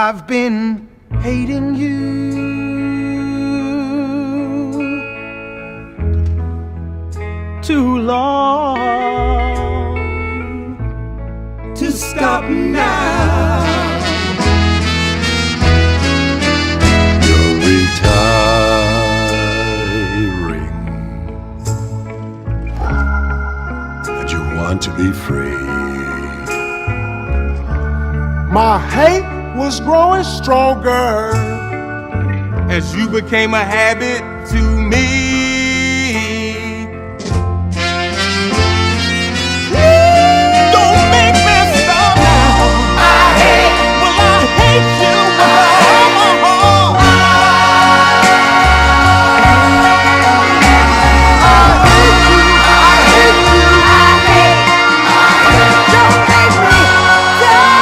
I've been hating you too long to stop now. You're retiring, and you want to be free. My hate was growing stronger As you became a habit to me. Don't make me stop now. I hate you with all my heart. I hate you. Don't make me stop.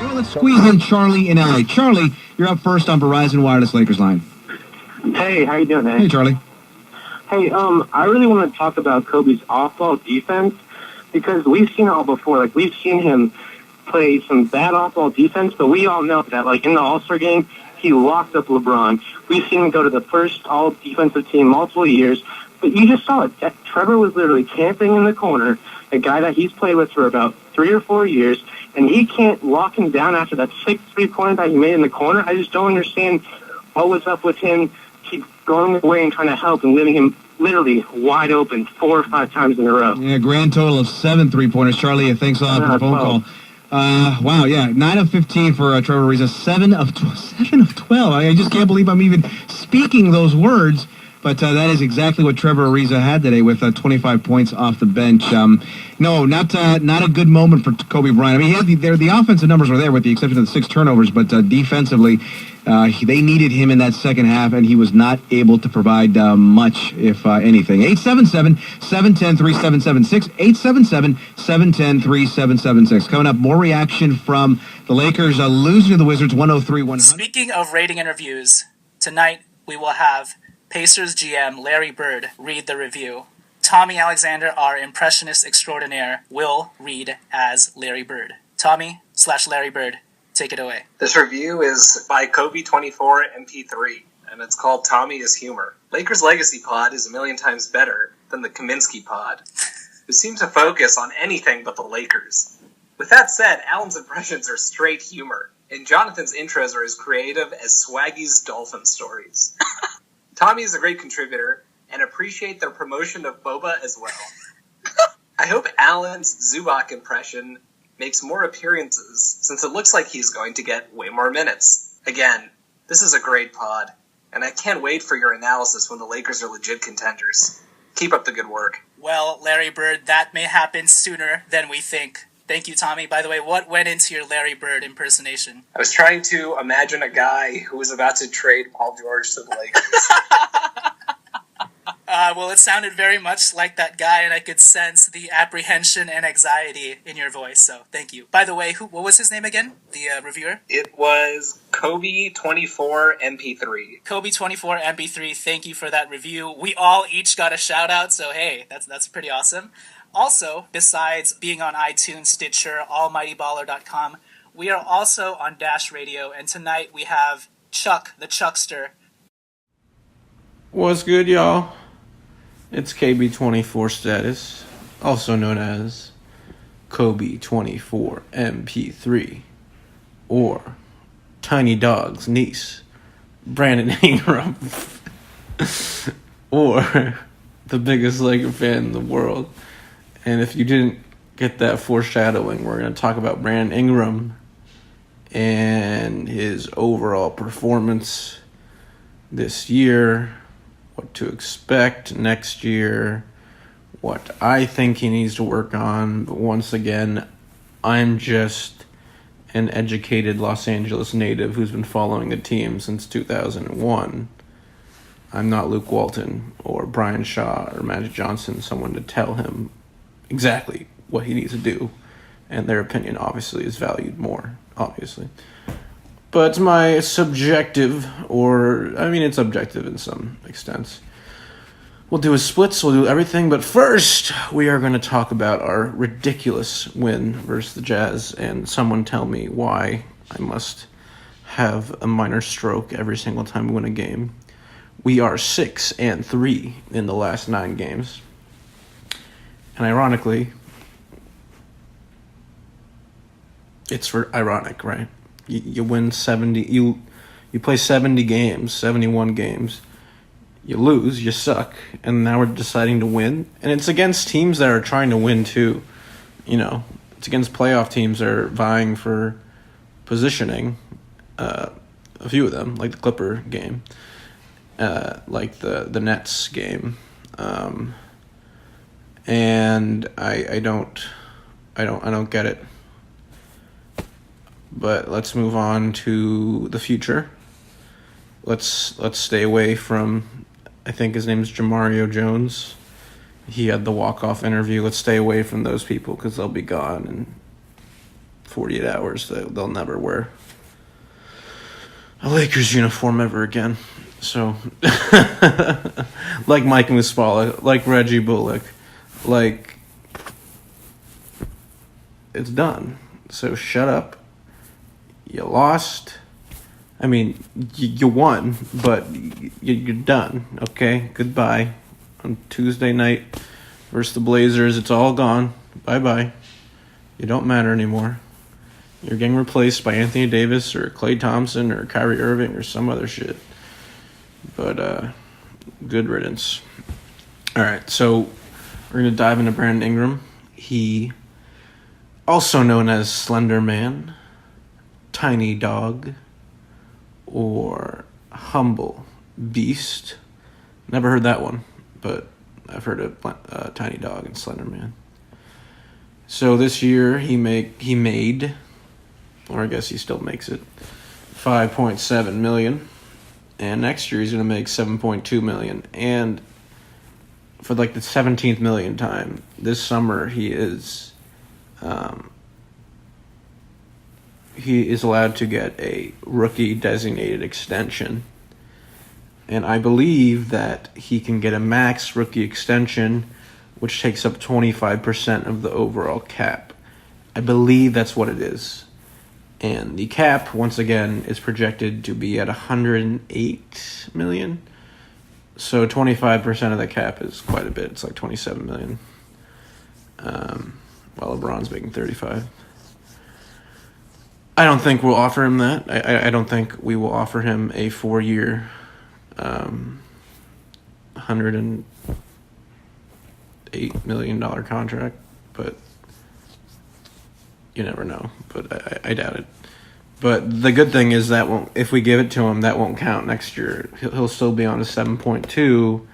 Well, let's squeeze in Charlie in LA. Charlie, you're up first on Verizon Wireless Lakers line. Hey, how you doing, man? Hey, Charlie. Hey, I really want to talk about Kobe's off-ball defense because we've seen it all before. Like, we've seen him play some bad off-ball defense, but we all know that, like, in the All-Star game, he locked up LeBron. We've seen him go to the first all-defensive team multiple years, but you just saw it. Trevor was literally camping in the corner, a guy that he's played with for about 3 or 4 years, and he can't lock him down after that 6-3 pointer that he made in the corner. I just don't understand what was up with him. Keep going away and trying to help and leaving him literally wide open 4 or 5 times in a row. Yeah, grand total of 7 3-pointers. Charlie, thanks a lot for the phone call. Wow, yeah, 9 of 15 for Trevor Ariza, 7 of 12. I just can't believe I'm even speaking those words, but that is exactly what Trevor Ariza had today with 25 points off the bench. No, not a good moment for Kobe Bryant. I mean, the offensive numbers were there with the exception of the 6 turnovers, but defensively, they needed him in that second half, and he was not able to provide much, if anything. 877-710-3776, 877-710-3776. Coming up, more reaction from the Lakers losing to the Wizards 103-100. Speaking of rating and reviews, tonight we will have Pacers GM Larry Bird read the review. Tommy Alexander, our impressionist extraordinaire, will read as Larry Bird. Tommy/Larry Bird, take it away. This review is by Kobe24MP3, and it's called Tommy is Humor. Lakers Legacy Pod is a million times better than the Kaminsky Pod, who seems to focus on anything but the Lakers. With that said, Alan's impressions are straight humor, and Jonathan's intros are as creative as Swaggy's dolphin stories. Tommy is a great contributor, and appreciate their promotion of Boba as well. I hope Alan's Zubac impression makes more appearances, since it looks like he's going to get way more minutes. Again, this is a great pod, and I can't wait for your analysis when the Lakers are legit contenders. Keep up the good work. Well, Larry Bird, that may happen sooner than we think. Thank you, Tommy. By the way, what went into your Larry Bird impersonation? I was trying to imagine a guy who was about to trade Paul George to the Lakers. Well, it sounded very much like that guy, and I could sense the apprehension and anxiety in your voice, so thank you. By the way, what was his name again, the reviewer? It was Kobe24MP3. Kobe24MP3, thank you for that review. We all each got a shout-out, so hey, that's pretty awesome. Also, besides being on iTunes, Stitcher, almightyballer.com, we are also on Dash Radio, and tonight we have Chuck, the Chuckster. What's good, y'all? It's KB24 Status, also known as Kobe24MP3, or Tiny Dog's niece, Brandon Ingram, or the biggest Laker fan in the world. And if you didn't get that foreshadowing, we're going to talk about Brandon Ingram and his overall performance this year, what to expect next year, what I think he needs to work on. But once again, I'm just an educated Los Angeles native who's been following the team since 2001. I'm not Luke Walton or Brian Shaw or Magic Johnson, someone to tell him exactly what he needs to do. And their opinion obviously is valued more, obviously. But my subjective, it's objective in some extents, We'll do his splits, we'll do everything, but first we are going to talk about our ridiculous win versus the Jazz, and someone tell me why I must have a minor stroke every single time we win a game. We are 6-3 in the last 9 games. And ironically, it's ironic, right? You win 70, you play 70 games, 71 games. You lose, you suck, and now we're deciding to win. And it's against teams that are trying to win too. You know, it's against playoff teams that are vying for positioning. A few of them, like the Clipper game, like the Nets game, and I don't get it. But let's move on to the future. Let's stay away from, I think his name is Jamario Jones. He had the walk-off interview. Let's stay away from those people because they'll be gone in 48 hours. They'll never wear a Lakers uniform ever again. So, like Mike Muscala, like Reggie Bullock, like, it's done. So shut up. You lost. I mean, you won, but you're done, okay? Goodbye. On Tuesday night versus the Blazers, it's all gone. Bye-bye. You don't matter anymore. You're getting replaced by Anthony Davis or Klay Thompson or Kyrie Irving or some other shit. But, good riddance. All right, so we're going to dive into Brandon Ingram. He, also known as Slender Man, Tiny Dog, or Humble Beast. Never heard that one, but I've heard of Tiny Dog and Slender Man. So this year he made, or I guess he still makes it, $5.7 million, and next year he's going to make $7.2 million. And for like the 17th million time, this summer he is allowed to get a rookie designated extension. And I believe that he can get a max rookie extension, which takes up 25% of the overall cap. I believe that's what it is. And the cap, once again, is projected to be at $108 million. So 25% of the cap is quite a bit. It's like $27 million. While LeBron's making $35. I don't think we'll offer him that. I don't think we will offer him a 4-year, $108 million contract, but you never know. But I doubt it. But the good thing is that if we give it to him, that won't count next year. He'll still be on a 7.2,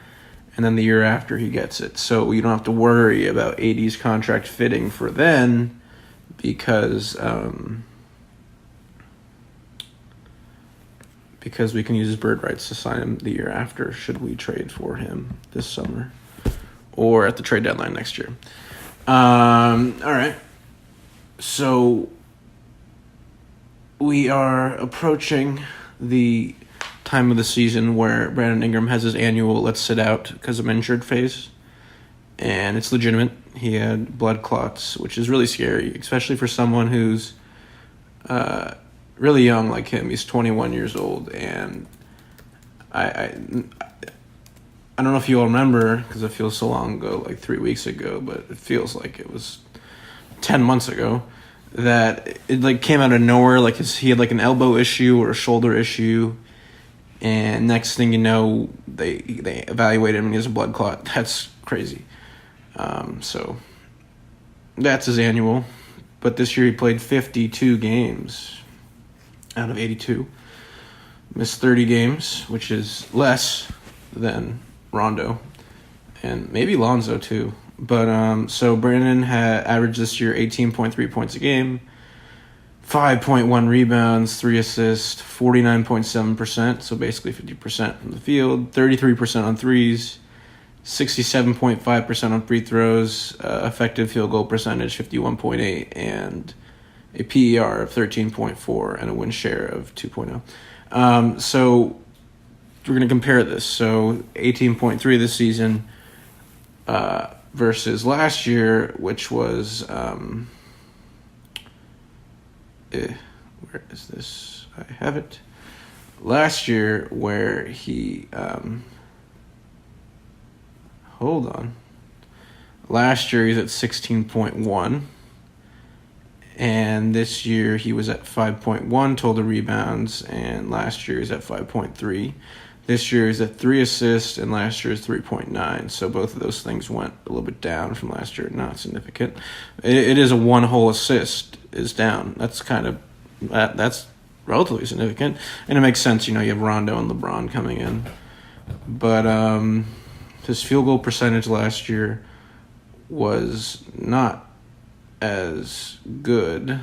and then the year after he gets it. So you don't have to worry about AD's contract fitting for then, because we can use his bird rights to sign him the year after, should we trade for him this summer or at the trade deadline next year. All right. So we are approaching the time of the season where Brandon Ingram has his annual let's sit out because I'm injured phase. And it's legitimate. He had blood clots, which is really scary, especially for someone who's really young like him. He's 21 years old, and I don't know if you all remember, because it feels so long ago, like 3 weeks ago, but it feels like it was 10 months ago, that it like came out of nowhere. Like he had like an elbow issue or a shoulder issue, and next thing you know, they evaluated him and he has a blood clot. That's crazy. So that's his annual. But this year he played 52 games out of 82. Missed 30 games, which is less than Rondo and maybe Lonzo too. But so Brandon had averaged this year 18.3 points a game, 5.1 rebounds, 3 assists, 49.7%, so basically 50% from the field, 33% on threes, 67.5% on free throws, effective field goal percentage 51.8, and a PER of 13.4 and a win share of 2.0. So we're going to compare this. So 18.3 this season versus last year, which was where is this? I have it. Last year, where he hold on. Last year he's at 16.1. And this year he was at 5.1 total rebounds, and last year he's at 5.3. This year he's at 3 assists, and last year is 3.9. So both of those things went a little bit down from last year. Not significant. It is a 1 whole assist is down. That's kind of that's relatively significant, and it makes sense. You have Rondo and LeBron coming in, but his field goal percentage last year was not as good.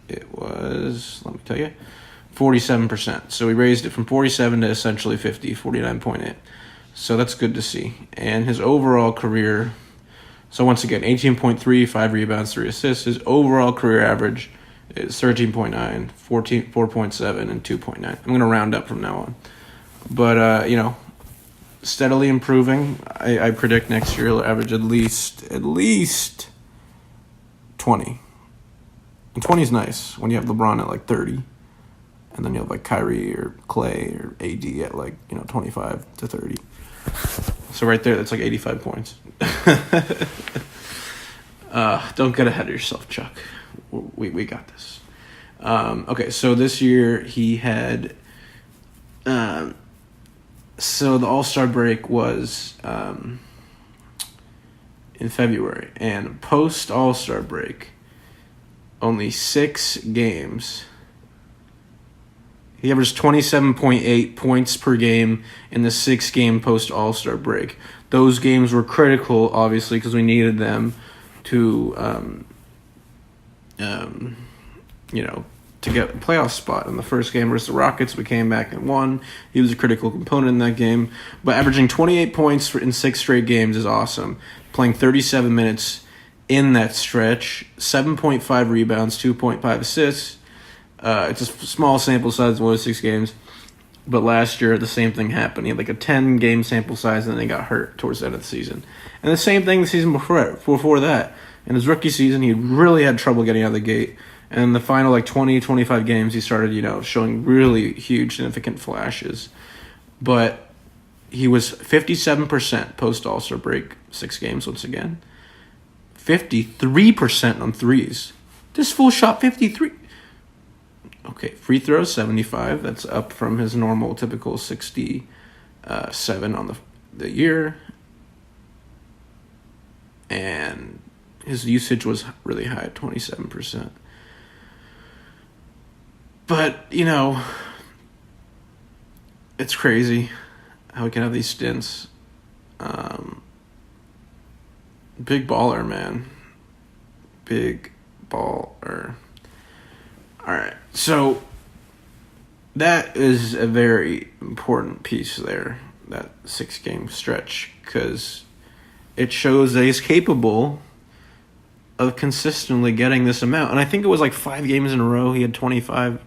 It was, let me tell you, 47%. So we raised it from 47 to essentially 50, 49.8. So that's good to see. And his overall career, so once again, 18.3, 5 rebounds, 3 assists. His overall career average is 13.9, 4.7, and 2.9. I'm going to round up from now on. But, steadily improving. I predict next year he'll average at least 20. And 20 is nice when you have LeBron at like 30. And then you have like Kyrie or Clay or AD at like, 25 to 30. So right there, that's like 85 points. Don't get ahead of yourself, Chuck. We got this. Okay, so this year he had... So the All-Star break was in February, and post All-Star break, only 6 games. He averaged 27.8 points per game in the 6-game post All-Star break. Those games were critical, obviously, because we needed them to, to get a playoff spot. In the first game versus the Rockets, we came back and won. He was a critical component in that game. But averaging 28 points in 6 straight games is awesome. Playing 37 minutes in that stretch, 7.5 rebounds, 2.5 assists. It's a small sample size, only 6 games. But last year, the same thing happened. He had like a 10-game sample size, and then he got hurt towards the end of the season. And the same thing the season before that. In his rookie season, he really had trouble getting out of the gate. And in the final 20, 25 games, he started, showing really huge, significant flashes. But he was 57% post All-Star break, 6 games once again. 53% on threes. This fool shot 53. Okay, free throws, 75. That's up from his normal, typical 67 on the year. And his usage was really high at 27%. But, it's crazy how we can have these stints. Big baller, man. Big baller. All right, so that is a very important piece there, that 6-game stretch, because it shows that he's capable of consistently getting this amount. And I think it was 5 games in a row he had 25.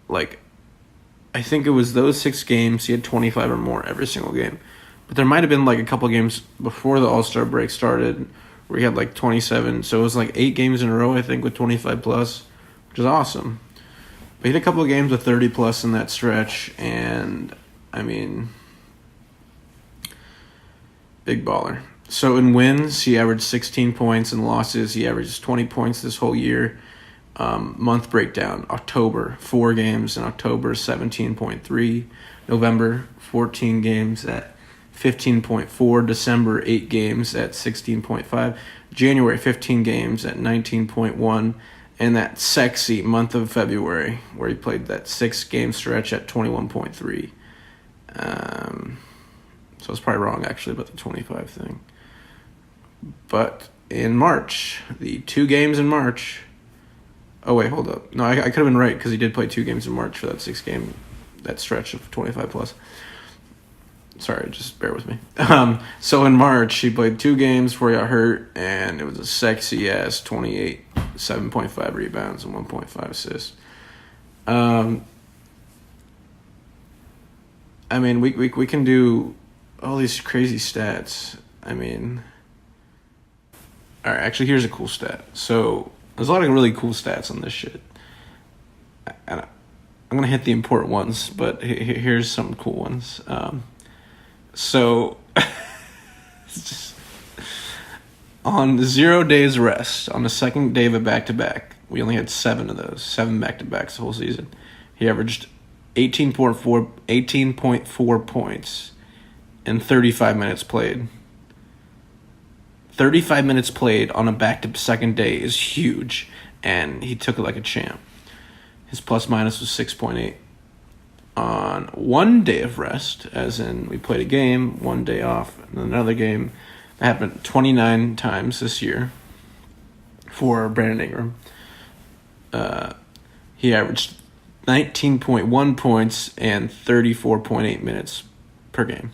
I think it was those 6 games he had 25 or more every single game. But there might have been a couple games before the All-Star break started where he had 27. So it was 8 games in a row, I think, with 25 plus, which is awesome. But he had a couple of games with 30 plus in that stretch, and big baller. So in wins, he averaged 16 points. In losses, he averages 20 points this whole year. Month breakdown: October, 4 games in October, 17.3. November, 14 games at 15.4. December, 8 games at 16.5. January, 15 games at 19.1. And that sexy month of February, where he played that 6-game stretch at 21.3. So I was probably wrong, actually, about the 25 thing. But in March, the 2 games in March... Oh, wait, hold up. No, I could have been right, because he did play 2 games in March for that 6-game, that stretch of 25 plus. Sorry, just bear with me. So in March, he played 2 games before he got hurt, and it was a sexy-ass 28, 7.5 rebounds, and 1.5 assists. I mean, we can do all these crazy stats. I mean, all right, actually, here's a cool stat. So there's a lot of really cool stats on this shit. And I'm going to hit the important ones, but here's some cool ones. So just, on 0 days rest, on the second day of a back-to-back, we only had 7 of those, 7 back-to-backs the whole season. He averaged 18.4 points in 35 minutes played. 35 minutes played on a back-to-second day is huge, and he took it like a champ. His plus-minus was 6.8. On 1 day of rest, as in we played a game, 1 day off, and another game, that happened 29 times this year for Brandon Ingram. He averaged 19.1 points and 34.8 minutes per game.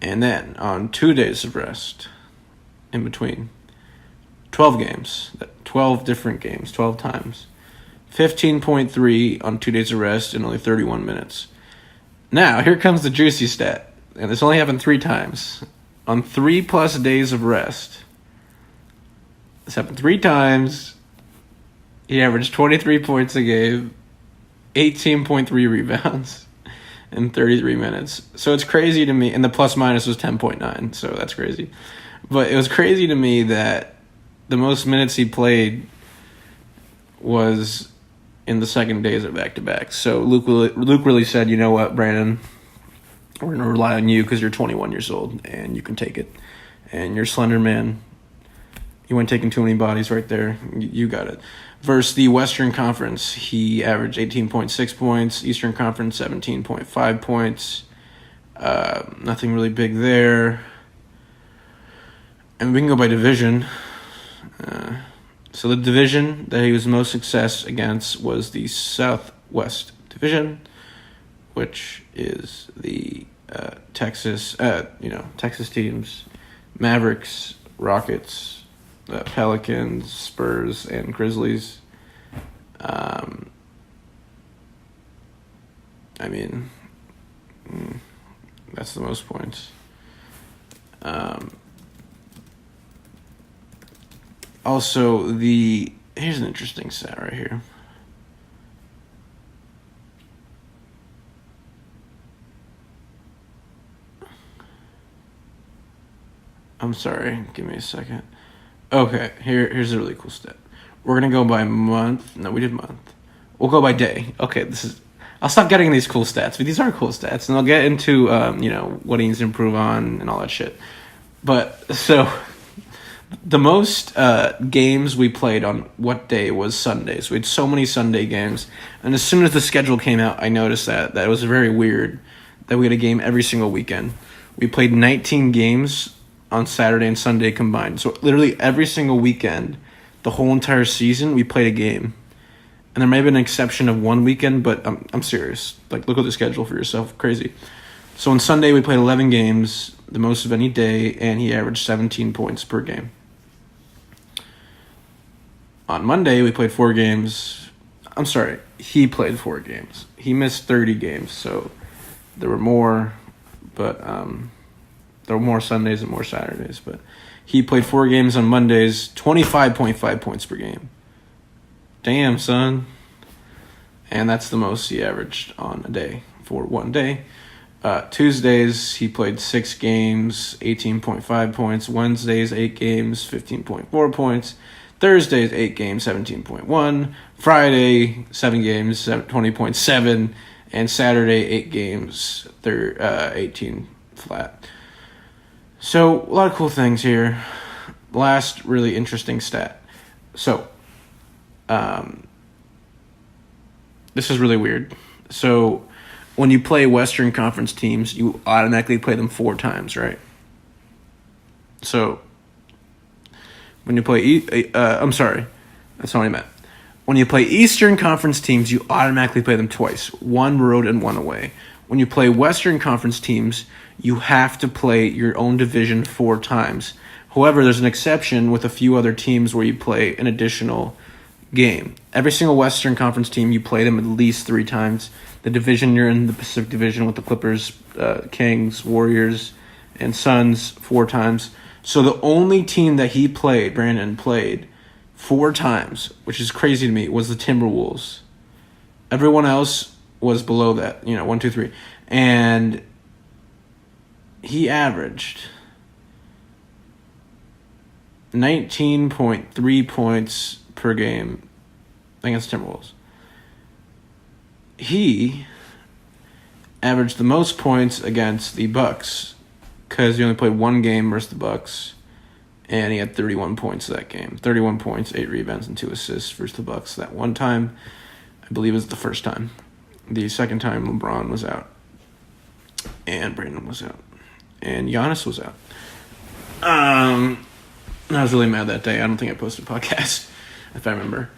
And then on 2 days of rest, in between, 12 games, 12 different games, 12 times, 15.3 on 2 days of rest and only 31 minutes. Now, here comes the juicy stat. And this only happened 3 times. On 3+ days of rest, this happened 3 times. He averaged 23 points a game, 18.3 rebounds in 33 minutes. So it's crazy to me. And the plus-minus was 10.9, so that's crazy. But it was crazy to me that the most minutes he played was in the second days of back-to-back. So Luke really said, you know what, Brandon, we're going to rely on you because you're 21 years old and you can take it. And you're slender man. You weren't taking too many bodies right there. You got it. Versus the Western Conference, he averaged 18.6 points. Eastern Conference, 17.5 points. Nothing really big there. And we can go by division. So the division that he was most success against was the Southwest Division, which is the Texas teams, Mavericks, Rockets, Pelicans, Spurs, and Grizzlies. That's the most points. Also, here's an interesting stat right here. I'm sorry, give me a second. Okay, here's a really cool stat. We're gonna go by month. No, we did month. We'll go by day. Okay, I'll stop getting these cool stats, but these are cool stats, and I'll get into what he needs to improve on and all that shit. But so the most games we played on what day was Sundays. We had so many Sunday games, and as soon as the schedule came out, I noticed that it was very weird that we had a game every single weekend. We played 19 games on Saturday and Sunday combined. So literally every single weekend, the whole entire season, we played a game. And there may have been an exception of one weekend, but I'm serious. Like, look at the schedule for yourself. Crazy. So on Sunday, we played 11 games, the most of any day, and he averaged 17 points per game. On Monday, we played 4 games. I'm sorry, he played 4 games. He missed 30 games, so there were more, but there were more Sundays and more Saturdays. But he played 4 games on Mondays, 25.5 points per game. Damn, son. And that's the most he averaged on a day for one day. Tuesdays, he played 6 games, 18.5 points. Wednesdays, 8 games, 15.4 points. Thursdays, 8 games, 17.1. Friday, 7 games, 20.7. And Saturday, 8 games, 18 flat. So, a lot of cool things here. Last really interesting stat. So, this is really weird. So, when you play Western Conference teams, you automatically play them 4 times, right? So, when you play... that's not what I meant. When you play Eastern Conference teams, you automatically play them twice. 1 road and 1 away. When you play Western Conference teams, you have to play your own division 4 times. However, there's an exception with a few other teams where you play an additional game. every single Western Conference team, you played them at least 3 times. The division you're in, the Pacific Division with the Clippers, Kings, Warriors, and Suns 4 times. So the only team that Brandon played 4 times, which is crazy to me, was the Timberwolves. Everyone else was below that, 1, 2, 3. And he averaged 19.3 points per game against Timberwolves. He averaged the most points against the Bucks because he only played 1 game versus the Bucks, and he had 31 points that game. 31 points, 8 rebounds, and 2 assists versus the Bucks. That one time, I believe, was the first time. The second time, LeBron was out, and Brandon was out, and Giannis was out. I was really mad that day. I don't think I posted a podcast, if I remember.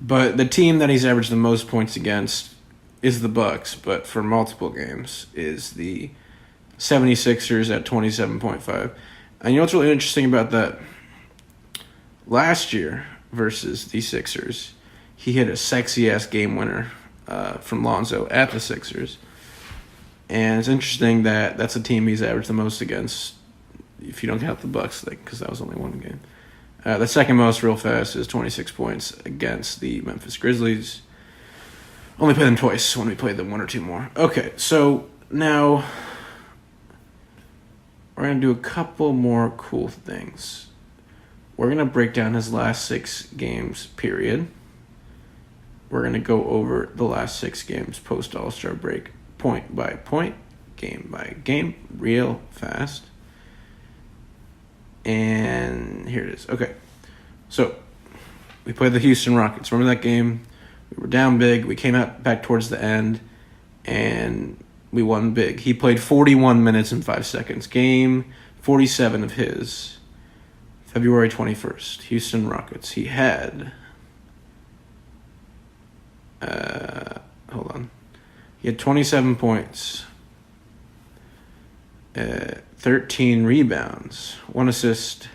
But the team that he's averaged the most points against is the Bucks, but for multiple games is the 76ers at 27.5. And you know what's really interesting about that? Last year versus the Sixers, he hit a sexy-ass game winner from Lonzo at the Sixers. And it's interesting that that's a team he's averaged the most against, if you don't count the Bucks, because that was only 1 game. The second most, real fast, is 26 points against the Memphis Grizzlies. Only played them twice when we played them 1 or 2 more. Okay, so now we're going to do a couple more cool things. We're going to break down his last 6 games, period. We're going to go over the last 6 games post-All-Star break, point by point, game by game, real fast. And here it is. Okay, so we played the Houston Rockets. Remember that game? We were down big. We came out back towards the end, and we won big. He played 41 minutes and 5 seconds. Game 47 of his, February 21st, Houston Rockets. He had, He had 27 points, 13 rebounds, 1 assist,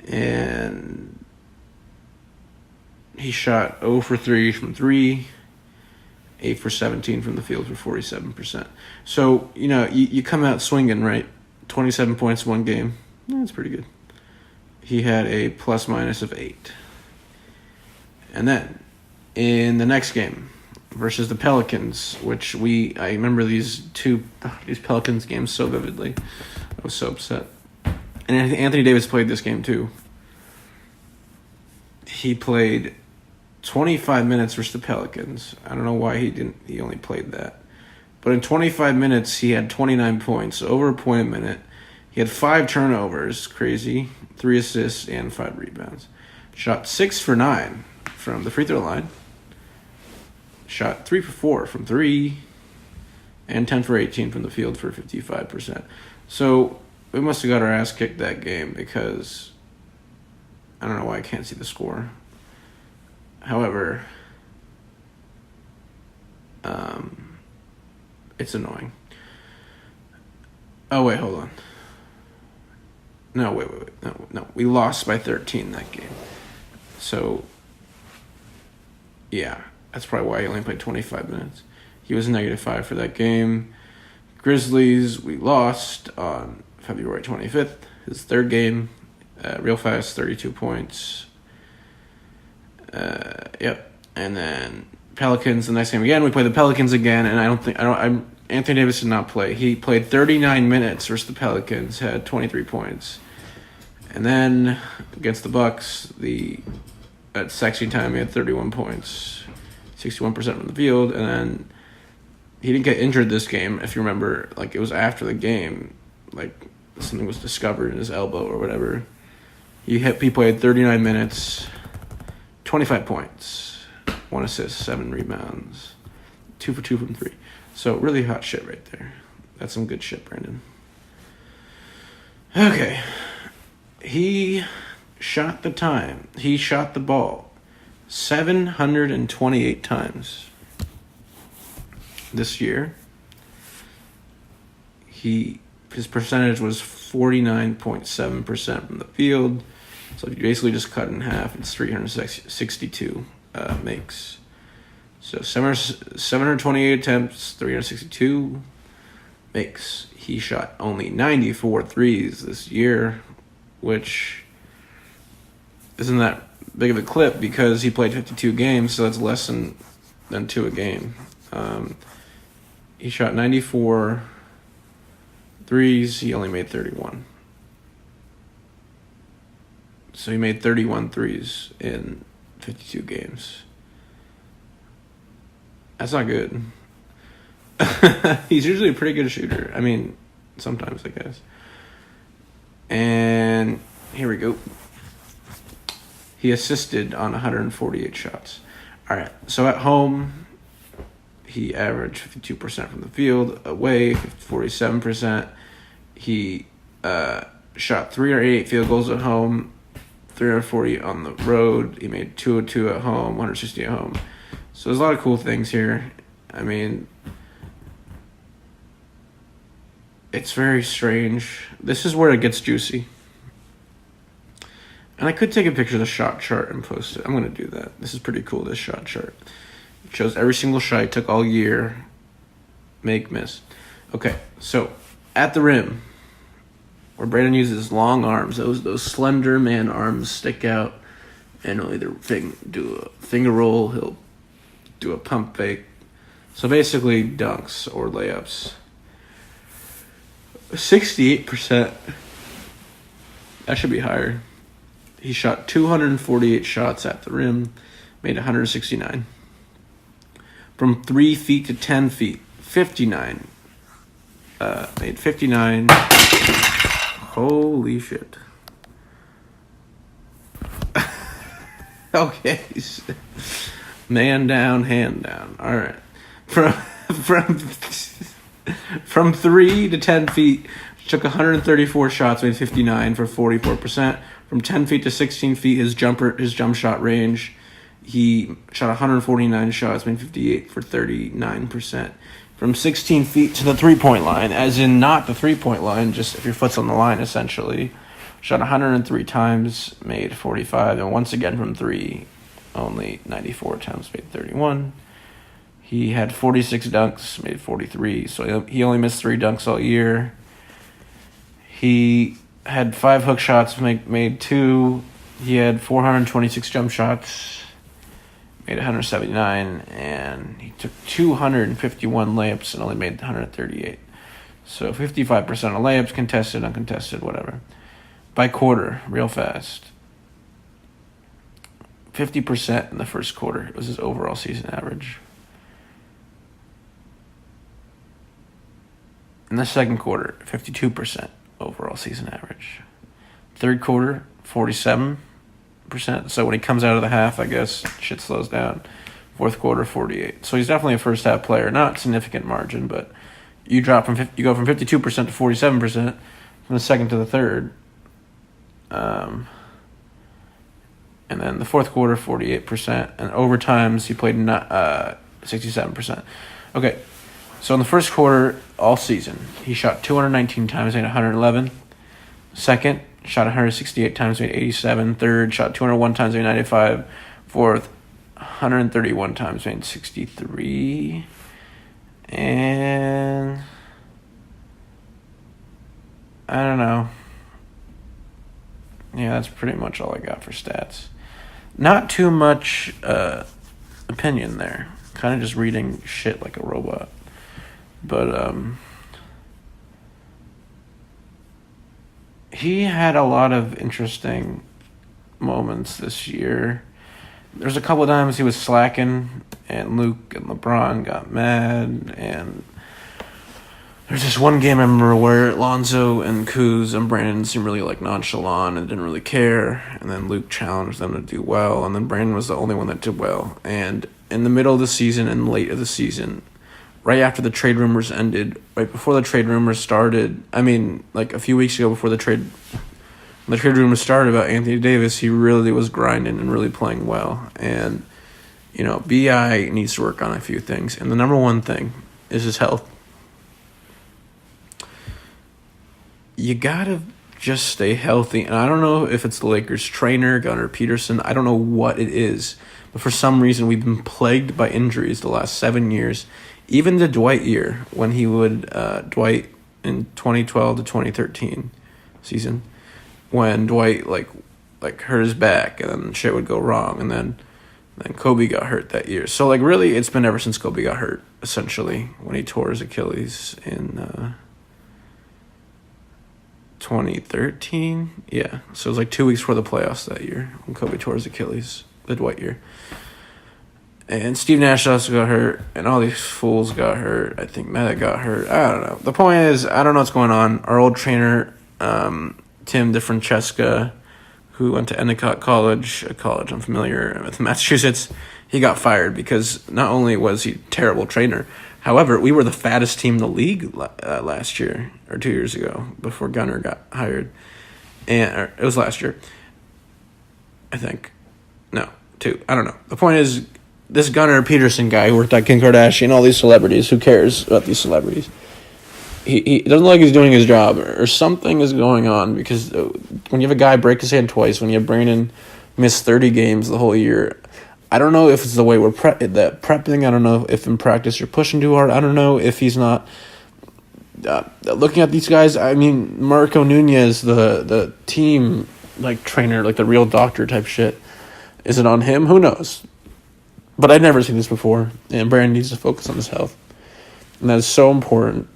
and he shot 0 for 3 from 3, 8 for 17 from the field for 47%. So, you come out swinging, right? 27 points 1 game. That's pretty good. He had a plus-minus of 8. And then, in the next game, versus the Pelicans, which I remember these Pelicans games so vividly. I was so upset. And Anthony Davis played this game too. He played 25 minutes versus the Pelicans. I don't know why he only played that. But in 25 minutes, he had 29 points, over a point a minute. He had 5 turnovers, crazy, 3 assists, and 5 rebounds. Shot 6 for 9 from the free throw line. Shot 3 for 4 from 3, and 10 for 18 from the field for 55%. So we must have got our ass kicked that game because I don't know why I can't see the score. However, it's annoying. Oh, wait, hold on. No, wait. No. We lost by 13 that game. So, yeah. That's probably why he only played 25 minutes. He was -5 for that game. Grizzlies, we lost on February 25th, his 3rd game. Real fast, 32 points. Yep. And then Pelicans, the next game again. We played the Pelicans again, and Anthony Davis did not play. He played 39 minutes versus the Pelicans, had 23 points. And then against the Bucks, at sexy time, he had 31 points. 61% from the field, and then he didn't get injured this game, if you remember. It was after the game, something was discovered in his elbow or whatever. He played 39 minutes, 25 points, 1 assist, 7 rebounds, 2 for 2 from 3. So really hot shit right there. That's some good shit, Brandon. Okay. He shot the ball 728 times this year. His percentage was 49.7% from the field, So if you basically just cut in half, it's 362 makes. So 728 attempts, 362 makes. He shot only 94 threes this year, which isn't that big of a clip because he played 52 games, so that's less than 2 a game. He shot 94 threes. He only made 31. So he made 31 threes in 52 games. That's not good. He's usually a pretty good shooter. I mean, sometimes, I guess. And here we go. He assisted on 148 shots. All right, so at home, he averaged 52% from the field. Away, 47%. He shot 388 field goals at home, 340 on the road. He made 202 at home, 160 at home. So there's a lot of cool things here. I mean, it's very strange. This is where it gets juicy. And I could take a picture of the shot chart and post it. I'm going to do that. This is pretty cool, this shot chart. It shows every single shot he took all year. Make, miss. Okay, so at the rim, where Brandon uses long arms, those slender man arms stick out, and he'll either do a finger roll, he'll do a pump fake. So basically dunks or layups. 68%. That should be higher. He shot 248 shots at the rim, made 169. From 3 feet to 10 feet, 59. Made 59. Holy shit. Okay. Man down, hand down. All right. From 3 to 10 feet, took 134 shots, made 59 for 44%. From 10 feet to 16 feet, his jump shot range, he shot 149 shots, made 58 for 39%. From 16 feet to the three-point line, as in not the three-point line, just if your foot's on the line, essentially, shot 103 times, made 45, and once again from 3, only 94 attempts, made 31. He had 46 dunks, made 43, so he only missed 3 dunks all year. He had 5 hook shots, made 2. He had 426 jump shots, made 179, and he took 251 layups and only made 138. So 55% of layups, contested, uncontested, whatever. By quarter, real fast. 50% in the first quarter was his overall season average. In the second quarter, 52% overall season average. Third quarter, 47%. So when he comes out of the half, I guess shit slows down. Fourth quarter, 48%. So he's definitely a first half player. Not significant margin, but you go from 52% to 47% from the second to the third. And then the fourth quarter, 48%. And overtimes, he played 67%. Okay. So in the first quarter, all season, he shot 219 times, made 111. Second, shot 168 times, made 87. Third, shot 201 times, made 95. Fourth, 131 times, made 63. And I don't know. Yeah, that's pretty much all I got for stats. Not too much opinion there. Kind of just reading shit like a robot. But he had a lot of interesting moments this year. There's a couple of times he was slacking, and Luke and LeBron got mad, and there's this one game I remember where Lonzo and Kuz and Brandon seemed really like nonchalant and didn't really care, and then Luke challenged them to do well, and then Brandon was the only one that did well. And in the middle of the season and late of the season, right after the trade rumors ended, right before the trade rumors started, I mean, like a few weeks ago before the trade rumors started about Anthony Davis, he really was grinding and really playing well. And, you know, B.I. needs to work on a few things. And the number one thing is his health. You gotta just stay healthy. And I don't know if it's the Lakers trainer, Gunnar Peterson. I don't know what it is. But for some reason, we've been plagued by injuries the last 7 years. Even the Dwight year, when he would, Dwight in 2012 to 2013 season, when Dwight, like hurt his back and then shit would go wrong. And then Kobe got hurt that year. So, like, really, it's been ever since Kobe got hurt, essentially, when he tore his Achilles in 2013. Yeah, so it was like 2 weeks before the playoffs that year when Kobe tore his Achilles, the Dwight year. And Steve Nash also got hurt, and all these fools got hurt. I think Meta got hurt. I don't know. The point is, I don't know what's going on. Our old trainer, Tim DeFrancesca, who went to Endicott College, a college I'm familiar with, Massachusetts, he got fired because not only was he a terrible trainer, however, we were the fattest team in the league last year, or 2 years ago, before Gunnar got hired. Or it was last year, I think. No, 2. I don't know. The point is, this Gunnar Peterson guy who worked at Kim Kardashian, all these celebrities, who cares about these celebrities? He doesn't look like he's doing his job, or something is going on, because when you have a guy break his hand twice, when you have Brandon miss 30 games the whole year, I don't know if it's the way we're prepping. I don't know if in practice you're pushing too hard. I don't know if he's not looking at these guys. I mean, Marco Nunez, the team like trainer, like the real doctor type shit. Is it on him? Who knows? But I'd never seen this before, and Brandon needs to focus on his health, and that is so important.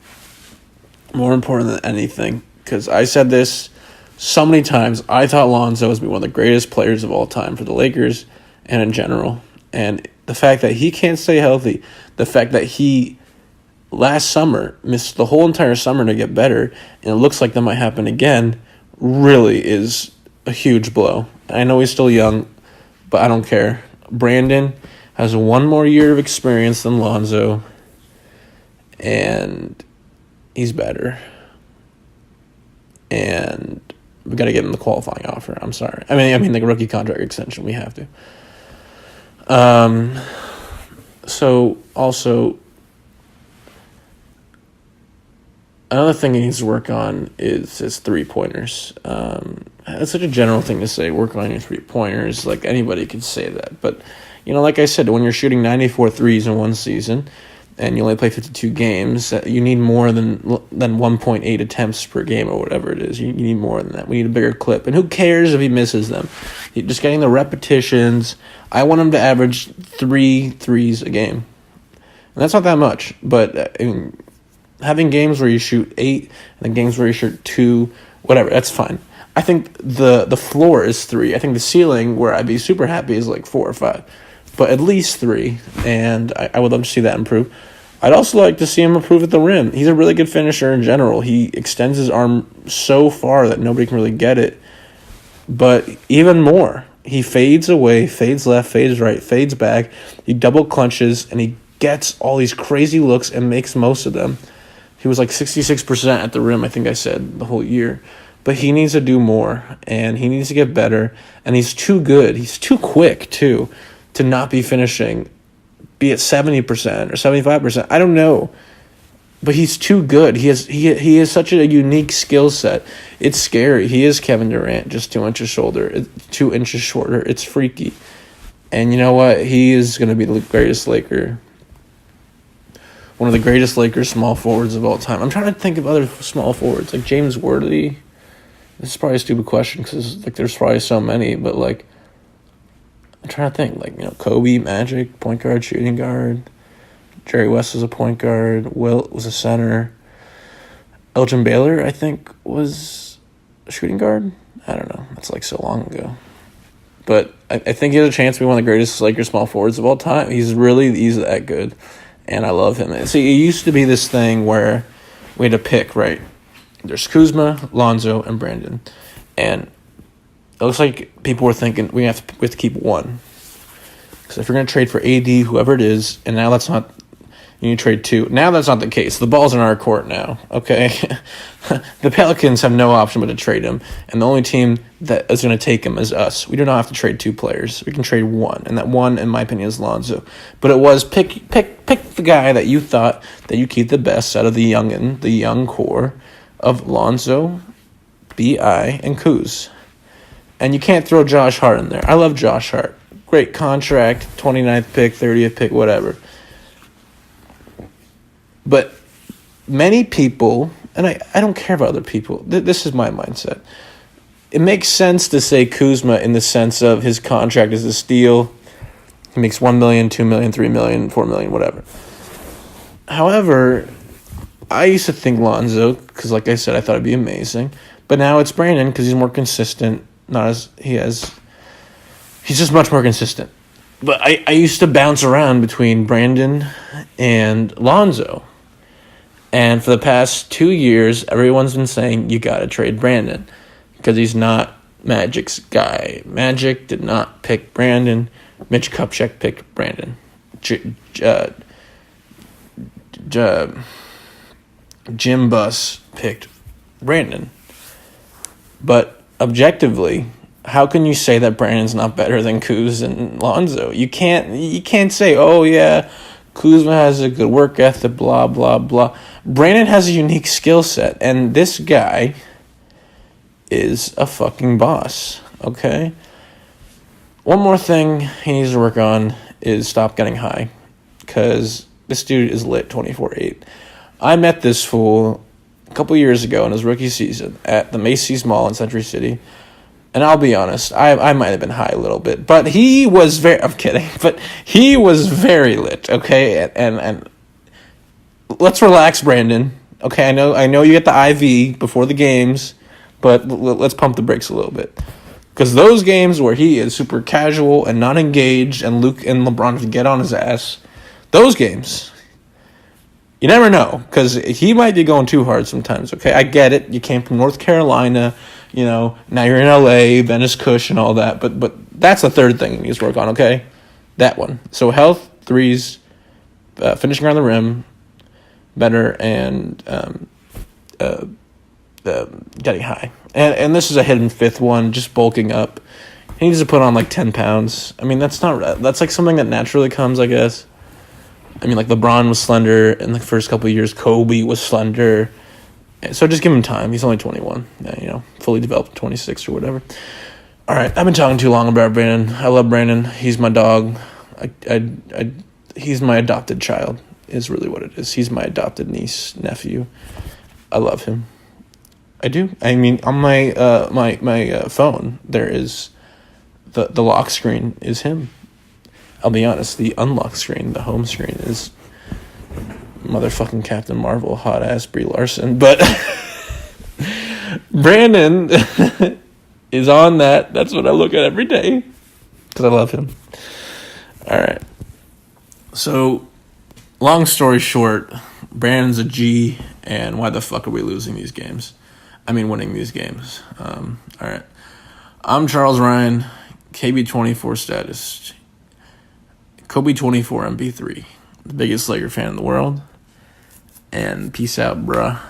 More important than anything, because I said this so many times. I thought Lonzo was one of the greatest players of all time for the Lakers and in general. And the fact that he can't stay healthy, the fact that he last summer missed the whole entire summer to get better, and it looks like that might happen again, really is a huge blow. I know he's still young, but I don't care. Brandon has 1 more year of experience than Lonzo, and he's better. And we got to get him the qualifying offer. I'm sorry. I mean, the rookie contract extension. We have to. So, also, another thing he needs to work on is his three-pointers. It's such a general thing to say, work on your three-pointers. Like, anybody could say that. But, like I said, when you're shooting 94 threes in one season, and you only play 52 games, you need more than 1.8 attempts per game or whatever it is. You need more than that. We need a bigger clip. And who cares if he misses them? Just getting the repetitions. I want him to average 3 threes a game. And that's not that much. But having games where you shoot 8 and then games where you shoot 2, whatever, that's fine. I think the floor is 3. I think the ceiling, where I'd be super happy, is like 4 or 5. But at least 3, and I would love to see that improve. I'd also like to see him improve at the rim. He's a really good finisher in general. He extends his arm so far that nobody can really get it. But even more, he fades away, fades left, fades right, fades back. He double clutches, and he gets all these crazy looks and makes most of them. He was like 66% at the rim, I think I said, the whole year. But he needs to do more, and he needs to get better. And he's too good. He's too quick, too, to not be finishing, be it 70% or 75%. I don't know. But he's too good. He has such a unique skill set. It's scary. He is Kevin Durant, just 2 inches shorter. It's freaky. And you know what? He is going to be the greatest Laker. One of the greatest Lakers small forwards of all time. I'm trying to think of other small forwards, like James Worthy. This is probably a stupid question because there's probably so many, but I'm trying to think, Kobe, Magic, point guard, shooting guard. Jerry West was a point guard. Wilt was a center. Elgin Baylor, I think, was a shooting guard. I don't know. That's so long ago. But I think he has a chance to be one of the greatest Lakers small forwards of all time. He's that good, and I love him. See, it used to be this thing where we had to pick, right? There's Kuzma, Lonzo, and Brandon. And it looks like people were thinking we have to keep one. Because if you're going to trade for AD, whoever it is, and now that's not, you need to trade 2. Now that's not the case. The ball's in our court now, okay? The Pelicans have no option but to trade him. And the only team that is going to take him is us. We do not have to trade 2 players. We can trade 1. And that 1, in my opinion, is Lonzo. But it was pick the guy that you thought that you keep the best out of the young core of Lonzo, B.I., and Kuz. And you can't throw Josh Hart in there. I love Josh Hart. Great contract, 29th pick, 30th pick, whatever. But many people, and I don't care about other people. This is my mindset. It makes sense to say Kuzma in the sense of his contract is a steal. He makes $1 million, $2 million, $3 million, $4 million, whatever. However, I used to think Lonzo, because like I said, I thought it'd be amazing. But now it's Brandon because he's more consistent. He's just much more consistent. But I used to bounce around between Brandon and Lonzo. And for the past 2 years, everyone's been saying, you got to trade Brandon because he's not Magic's guy. Magic did not pick Brandon. Mitch Kupchak picked Brandon. Jim Buss picked Brandon. But objectively, how can you say that Brandon's not better than Kuz and Lonzo? You can't say, oh yeah, Kuzma has a good work ethic, blah, blah, blah. Brandon has a unique skill set, and this guy is a fucking boss, okay? One more thing he needs to work on is stop getting high, because this dude is lit 24/8. I met this fool a couple years ago in his rookie season at the Macy's Mall in Century City, and I'll be honest, I might have been high a little bit, but he was I'm kidding, but he was very lit, okay? And let's relax, Brandon. Okay, I know you get the IV before the games, but let's pump the brakes a little bit. Because those games where he is super casual and not engaged and Luke and LeBron have to get on his ass, those games, you never know. Because he might be going too hard sometimes, okay? I get it. You came from North Carolina, now you're in LA, Venice Kush and all that. But that's the third thing he needs to work on, okay? That one. So health, threes, finishing around the rim, better, and getting high. And this is a hidden fifth one, just bulking up. He needs to put on like 10 pounds. I mean, that's like something that naturally comes, I guess. I mean, like LeBron was slender in the first couple of years. Kobe was slender. So just give him time. He's only 21. Fully developed 26 or whatever. All right, I've been talking too long about Brandon. I love Brandon. He's my dog. He's my adopted child is really what it is. He's my adopted niece, nephew. I love him. I do. I mean, on my my phone, there is the lock screen is him. I'll be honest, the unlock screen, the home screen, is motherfucking Captain Marvel, hot ass Brie Larson. But Brandon is on that. That's what I look at every day because I love him. All right. So, long story short, Brandon's a G, and why the fuck are we losing these games? Winning these games. All right. I'm Charles Ryan, KB24 status, Kobe24 MB3, the biggest Laker fan in the world. And peace out, bruh.